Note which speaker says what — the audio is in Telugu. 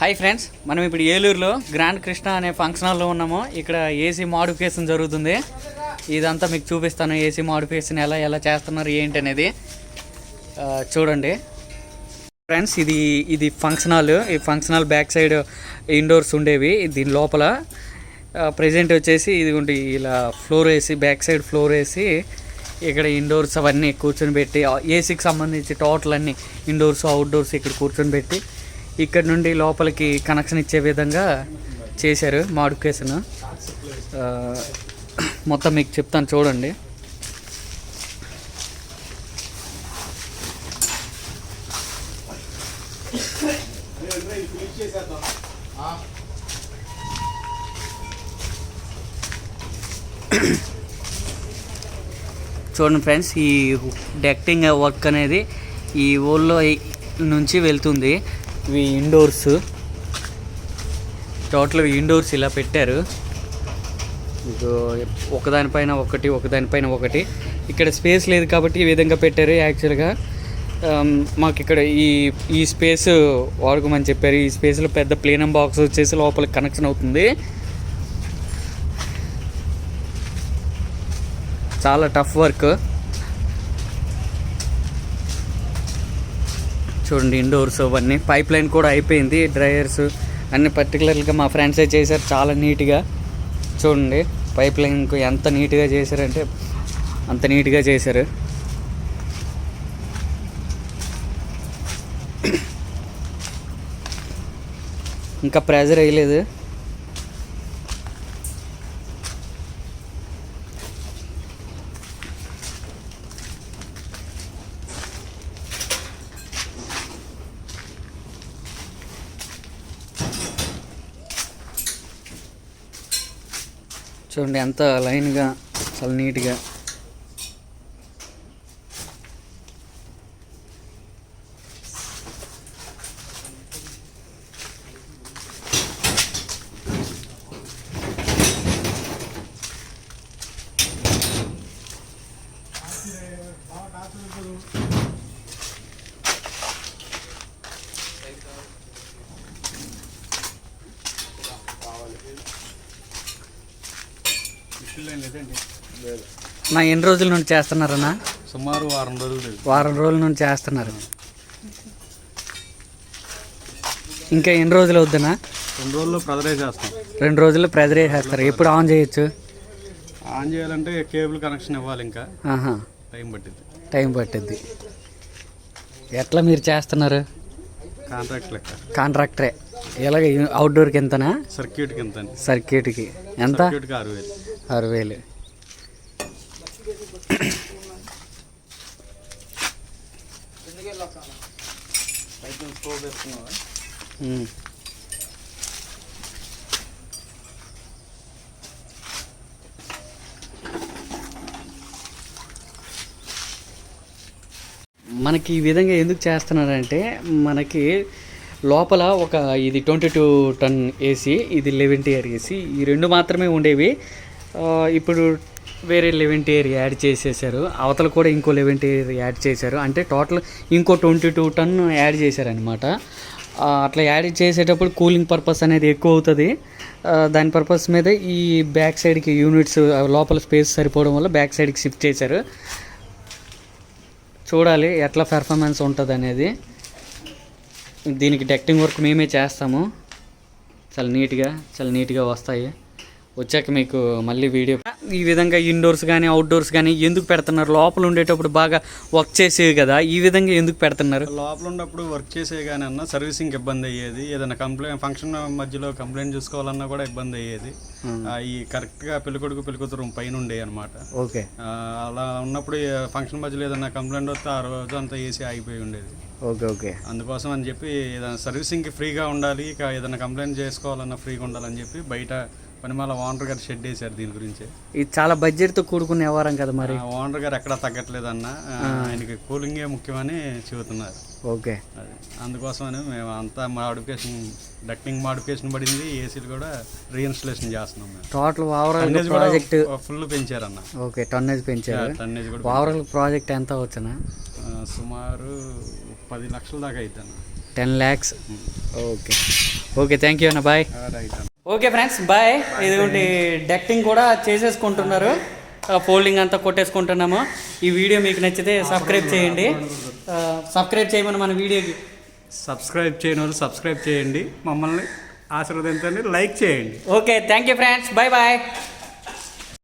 Speaker 1: హాయ్ ఫ్రెండ్స్, మనం ఇప్పుడు ఏలూరులో గ్రాండ్ కృష్ణ అనే ఫంక్షన్ హాల్లో ఉన్నాము. ఇక్కడ ఏసీ మోడిఫికేషన్ జరుగుతుంది. ఇదంతా మీకు చూపిస్తాను. ఏసీ మోడిఫికేషన్ ఎలా చేస్తున్నారు ఏంటి అనేది చూడండి ఫ్రెండ్స్. ఇది ఫంక్షన్ హాల్. ఈ function hall back side indoors ఉండేవి. దీని లోపల ప్రజెంట్ వచ్చేసి ఇది ఇలా ఫ్లోర్ వేసి, బ్యాక్ సైడ్ ఫ్లోర్ వేసి ఇక్కడ ఇండోర్స్ అవన్నీ కూర్చొని పెట్టి, ఏసీకి సంబంధించి టోటల్ అన్నీ ఇండోర్స్ అవుట్డోర్స్ ఇక్కడ కూర్చొని పెట్టి ఇక్కడ నుండి లోపలికి కనెక్షన్ ఇచ్చే విధంగా చేశారు మోడిఫికేషన్. మొత్తం మీకు చెప్తాను చూడండి. చూడండి ఫ్రెండ్స్, ఈ డక్టింగ్ వర్క్ అనేది ఈ ఊళ్ళో నుంచి వెళ్తుంది. ఇవి ఇండోర్స్, టోటల్ ఇండోర్స్ ఇలా పెట్టారు. ఒకదానిపైన ఒకటి. ఇక్కడ స్పేస్ లేదు కాబట్టి ఈ విధంగా పెట్టారు. యాక్చువల్గా మాకు ఇక్కడ ఈ స్పేస్ వాడుకోమని చెప్పారు. ఈ స్పేస్లో పెద్ద ప్లేనం బాక్స్ వచ్చేసి లోపలికి కనెక్షన్ అవుతుంది. చాలా టఫ్ వర్క్. చూడండి ఇండోర్స్ అవన్నీ. పైప్ లైన్ కూడా అయిపోయింది. డ్రైయర్స్ అన్నీ పర్టికులర్గా మా ఫ్రెండ్సే చేశారు చాలా నీట్గా. చూడండి పైప్ లైన్కు ఎంత నీట్గా చేశారంటే అంత నీట్గా చేశారు. ఇంకా ప్రెజర్ వేయలేదు. చూడండి ఎంత లైన్గా, చాలా నీట్గా. ఎన్ని రోజుల నుండి చేస్తున్నారన్నా?
Speaker 2: సుమారు
Speaker 1: వారం రోజుల నుండి చేస్తున్నారు. ఇంకా ఎన్ని రోజులు అవుద్దనా?
Speaker 2: 2 రోజుల్లో ప్రెజరైజ్ చేస్తాం.
Speaker 1: 2 రోజుల్లో ప్రెజరైజ్ చేస్తారు. ఎప్పుడు ఆన్ చేయొచ్చు?
Speaker 2: ఆన్ చేయాలంటే కేబుల్ కనెక్షన్ ఇవ్వాలి. ఇంకా
Speaker 1: టైం పట్టిద్ది. ఎట్లా మీరు చేస్తున్నారు? కాంట్రాక్టరే. ఎలాగ అవుట్డోర్కి ఎంతనా? సర్క్యూట్కి ఎంత? 6,000. మనకి ఈ విధంగా ఎందుకు చేస్తున్నారంటే, మనకి లోపల ఇది 22 టన్ ఏసీ, ఇది 11 tier ఏసీ. ఈ 2 మాత్రమే ఉండేవి. ఇప్పుడు వేరే 11 tier యాడ్ చేసేసారు. అవతల కూడా ఇంకో 11 tier యాడ్ చేశారు. అంటే టోటల్ ఇంకో 22 టన్ యాడ్ చేశారనమాట. అట్లా యాడ్ చేసేటప్పుడు కూలింగ్ పర్పస్ అనేది ఎక్కువ అవుతుంది. దాని పర్పస్ మీద ఈ బ్యాక్ సైడ్కి యూనిట్స్ లోపల స్పేస్ సరిపోవడం వల్ల బ్యాక్ సైడ్కి షిఫ్ట్ చేశారు. చూడాలి ఎట్లా పెర్ఫార్మెన్స్ ఉంటుంది అనేది. దీనికి డక్టింగ్ వర్క్ మేమే చేస్తాము. చాలా నీట్గా వస్తాయి. వచ్చాక మీకు మళ్ళీ వీడియో. ఈ విధంగా ఇండోర్స్ కానీ అవుట్డోర్స్ కానీ ఎందుకు పెడుతున్నారు? లోపల ఉండేటప్పుడు బాగా వర్క్ చేసేవి కదా, ఈ విధంగా ఎందుకు పెడుతున్నారు?
Speaker 2: లోపల ఉన్నప్పుడు వర్క్ చేసేవి కానీ అన్న సర్వీసింగ్ ఇబ్బంది అయ్యేది. ఏదైనా ఫంక్షన్ మధ్యలో కంప్లైంట్ చూసుకోవాలన్నా కూడా ఇబ్బంది అయ్యేది. ఈ కరెక్ట్గా పెళ్ళికొడుకు పెళ్ళికూతురు పైన ఉండేవి అనమాట.
Speaker 1: ఓకే.
Speaker 2: అలా ఉన్నప్పుడు ఫంక్షన్ మధ్యలో ఏదైనా కంప్లైంట్ వస్తే ఆ రోజు అంతా ఏసీ ఆగిపోయి ఉండేది.
Speaker 1: ఓకే.
Speaker 2: అందుకోసం అని చెప్పి ఏదైనా సర్వీసింగ్కి ఫ్రీగా ఉండాలి, ఇక ఏదైనా కంప్లైంట్ చేసుకోవాలన్నా ఫ్రీగా ఉండాలని చెప్పి బయట పనిమాల ఓనర్ గారు షెడ్ వేశారు. దీని గురించి
Speaker 1: ఇది చాలా బడ్జెట్తో కూడుకునే వ్యవహారం కదా. మరి
Speaker 2: ఓనర్ గారు ఎక్కడా తగ్గట్లేదన్న, ఆయనకి కూలింగే ముఖ్యమని చెబుతున్నారు.
Speaker 1: ఓకే.
Speaker 2: అందుకోసమని మేము అంతా డక్టింగ్ మోడిఫికేషన్ పడింది. ఏసీలు కూడా రీఇన్స్టలేషన్ చేస్తున్నాం.
Speaker 1: టోటల్ ఓవరాల్ ప్రాజెక్ట్
Speaker 2: ఫుల్ పెంచారన్న.
Speaker 1: ఓకే, టన్నేజ్ పెంచారు. ఓవరాల్ ప్రాజెక్ట్ ఎంత వచ్చనా?
Speaker 2: సుమారు 10 లక్షల దాకా అవుతాను.
Speaker 1: 10 lakhs. Okay. Okay, thank you అన్న, బాయ్.
Speaker 2: రైట్ అన్న.
Speaker 1: Okay friends, bye. ఇదిగోండి డక్టింగ్ కూడా చేసేసుకుంటున్నారు, ఫోల్డింగ్ అంతా కొట్టేసుకుంటున్నాము. ఈ వీడియో మీకు నచ్చితే సబ్స్క్రైబ్ చేయండి. సబ్స్క్రైబ్ చేయమని మన వీడియోకి
Speaker 2: సబ్స్క్రైబ్ చేయని వాళ్ళు సబ్స్క్రైబ్ చేయండి, మమ్మల్ని ఆశీర్వదించండి, లైక్ చేయండి.
Speaker 1: Okay, thank you friends, bye bye.